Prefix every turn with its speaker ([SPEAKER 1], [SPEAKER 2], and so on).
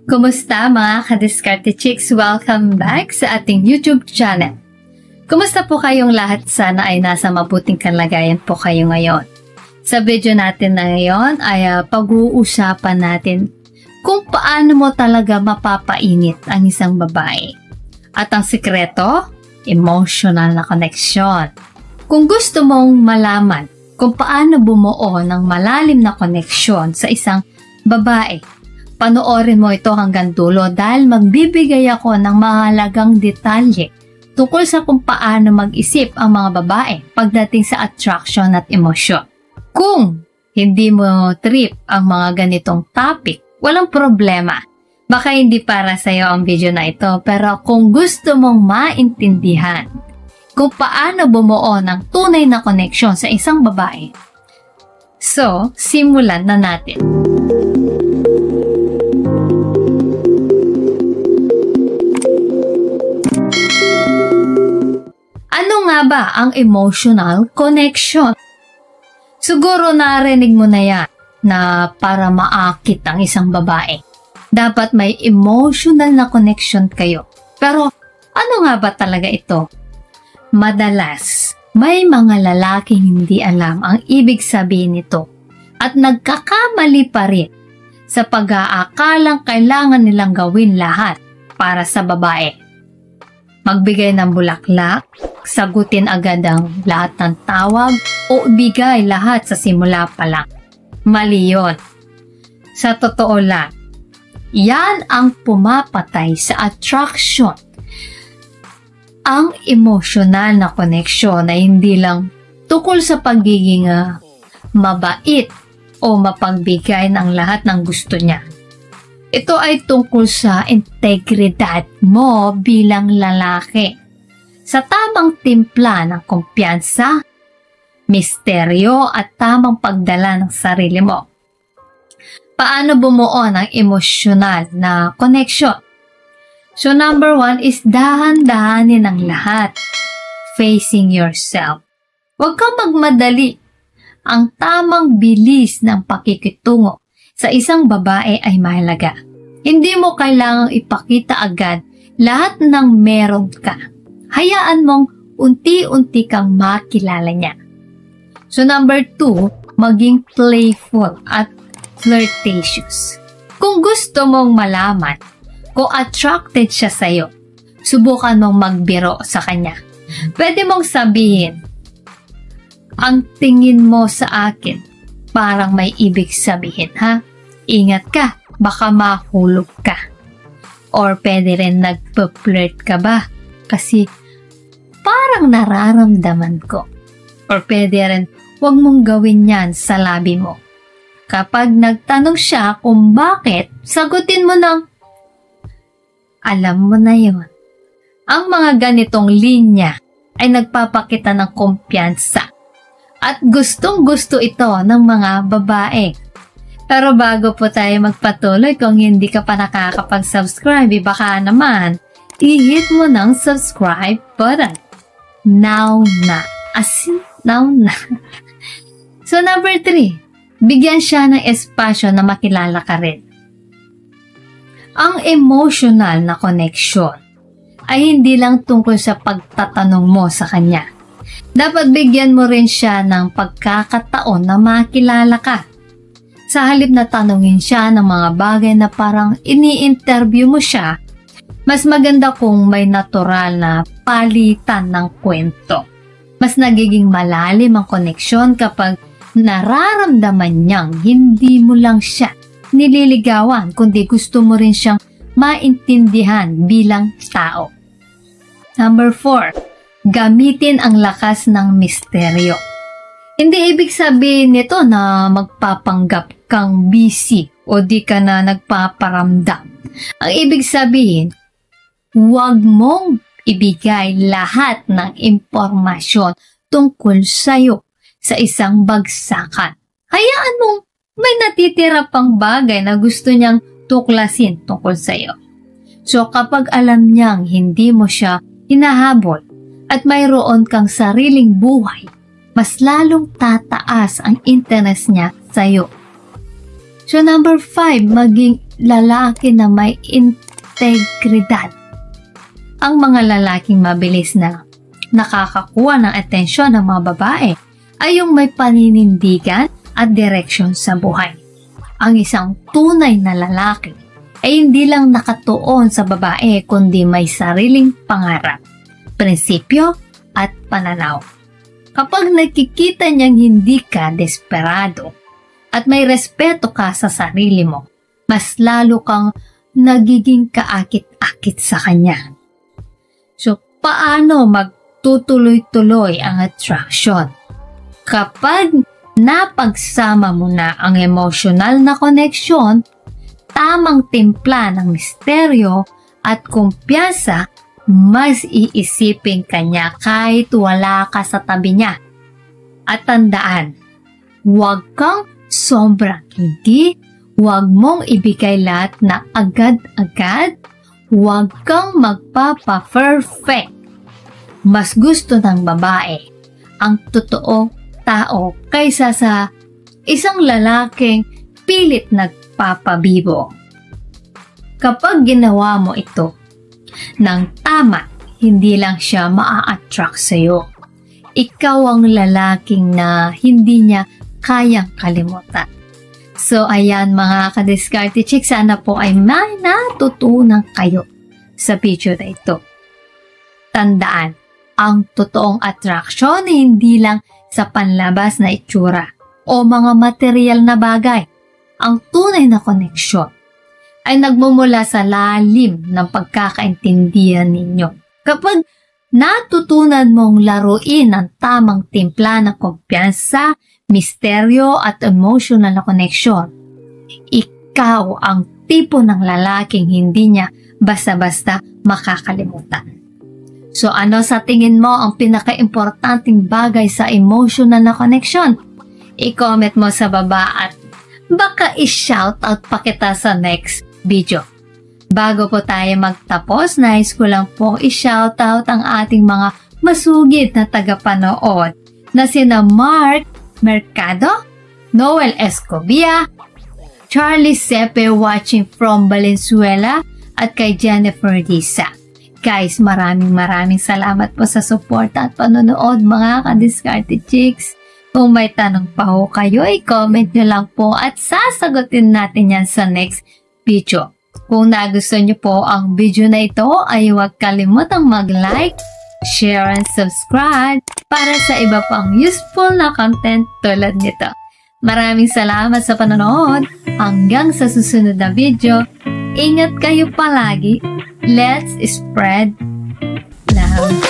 [SPEAKER 1] Kumusta mga ka-Diskarte Chicks? Welcome back sa ating YouTube channel. Kumusta po kayong lahat? Sana ay nasa mabuting kalagayan po kayo ngayon. Sa video natin na ngayon ay pag-uusapan natin kung paano mo talaga mapapainit ang isang babae. At ang sikreto, emotional na connection. Kung gusto mong malaman kung paano bumuo ng malalim na connection sa isang babae, panoorin mo ito hanggang dulo dahil magbibigay ako ng mahalagang detalye tungkol sa kung paano mag-isip ang mga babae pagdating sa attraction at emosyon. Kung hindi mo trip ang mga ganitong topic, walang problema. Baka hindi para sa'yo ang video na ito, pero kung gusto mong maintindihan kung paano bumuo ng tunay na koneksyon sa isang babae, so simulan na natin. Ano nga ba ang emotional connection? Siguro narinig mo na yan na para maakit ang isang babae, dapat may emotional na connection kayo. Pero ano nga ba talaga ito? Madalas, may mga lalaking hindi alam ang ibig sabihin nito at nagkakamali pa rin sa pag-aakalang kailangan nilang gawin lahat para sa babae. Magbigay ng bulaklak, sagutin agad ang lahat ng tawag o ibigay lahat sa simula pa lang. Mali yun. Sa totoo lang, yan ang pumapatay sa attraction. Ang emosyonal na koneksyon ay hindi lang tungkol sa pagiging mabait o mapagbigay ng lahat ng gusto niya. Ito ay tungkol sa integridad mo bilang lalaki. Sa tamang timpla ng kumpiyansa, misteryo at tamang pagdala ng sarili mo. Paano bumuo ng emosyonal na connection? So number 1 is dahan-dahanin ang lahat. Facing yourself. Huwag kang magmadali. Ang tamang bilis ng pakikitungo sa isang babae ay mahalaga. Hindi mo kailangang ipakita agad lahat ng meron ka. Hayaan mong unti-unti kang makilala niya. So number 2, maging playful at flirtatious. Kung gusto mong malaman kung attracted siya sa'yo, subukan mong magbiro sa kanya. Pwede mong sabihin, ang tingin mo sa akin, parang may ibig sabihin, ha? Ingat ka, baka mahulog ka. Or pwede rin nagpa-flirt ka ba? Kasi parang nararamdaman ko. Or pwede rin, huwag mong gawin yan sa labi mo. Kapag nagtanong siya kung bakit, sagutin mo ng, alam mo na yun. Ang mga ganitong linya ay nagpapakita ng kumpiyansa. At gustong-gusto ito ng mga babae. Pero bago po tayo magpatuloy, kung hindi ka pa nakakapag-subscribe, baka naman, i-hit mo ng subscribe button. Now na. As in, now na. So number 3, bigyan siya ng espasyo na makilala ka rin. Ang emotional na connection ay hindi lang tungkol sa pagtatanong mo sa kanya. Dapat bigyan mo rin siya ng pagkakataon na makilala ka. Sa halip na tanungin siya ng mga bagay na parang ini-interview mo siya, mas maganda kung may natural na palitan ng kwento. Mas nagiging malalim ang koneksyon kapag nararamdaman niyang hindi mo lang siya nililigawan, kundi gusto mo rin siyang maintindihan bilang tao. Number 4, gamitin ang lakas ng misteryo. Hindi ibig sabihin nito na magpapanggap kang busy o di ka na nagpaparamdam. Ang ibig sabihin, huwag mong ibigay lahat ng impormasyon tungkol sa'yo sa isang bagsakan. Hayaan mong may natitira pang bagay na gusto niyang tuklasin tungkol sa'yo. So kapag alam niyang hindi mo siya hinahabol at mayroon kang sariling buhay, mas lalong tataas ang interest niya sa'yo. So number 5, maging lalaki na may integridad. Ang mga lalaking mabilis na nakakakuha ng atensyon ng mga babae ay yung may paninindigan at direksyon sa buhay. Ang isang tunay na lalaki ay hindi lang nakatuon sa babae kundi may sariling pangarap, prinsipyo at pananaw. Kapag nakikita niyang hindi ka desperado at may respeto ka sa sarili mo, mas lalo kang nagiging kaakit-akit sa kanya. So, paano magtutuloy-tuloy ang attraction? Kapag napagsama mo na ang emosyonal na koneksyon, tamang timpla ng misteryo at kumpiyansa, mas iisipin kanya kahit wala ka sa tabi niya. At tandaan, huwag kang sobrang hindi, huwag mong ibigay lahat na agad-agad, huwag kang magpapa-perfect. Mas gusto ng babae ang totoo tao kaysa sa isang lalaking pilit nagpapabibo. Kapag ginawa mo ito ng tama, hindi lang siya maa-attract sa'yo. Ikaw ang lalaking na hindi niya kayang kalimutan. So ayan mga ka-Diskarte Chicks, sana po ay may natutunan kayo sa video na ito. Tandaan, ang totoong attraction hindi lang sa panlabas na itsura o mga material na bagay. Ang tunay na koneksyon ay nagmumula sa lalim ng pagkakaintindihan ninyo. Kapag natutunan mong laruin ang tamang timpla ng kumpiyansa, misteryo at emotional na koneksyon, ikaw ang tipo ng lalaking hindi niya basta-basta makakalimutan. So ano sa tingin mo ang pinaka-importanting bagay sa emotional na koneksyon? I-comment mo sa baba at baka i-shoutout pa kita sa next video. Bago po tayo magtapos, nais ko lang pong i-shoutout ang ating mga masugid na tagapanood na sina Mark Mercado, Noel Escobia, Charlie Sepe watching from Valenzuela at kay Jennifer Disa. Guys, maraming salamat po sa support at panonood mga ka-Diskarte Chicks. Kung may tanong pa ho kayo, i-comment nyo lang po at sasagutin natin yan sa next video. Kung nagustuhan nyo po ang video na ito, ay huwag kalimutang mag-like, share, and subscribe para sa iba pang useful na content tulad nito. Maraming salamat sa panonood. Hanggang sa susunod na video, ingat kayo palagi. Let's spread love.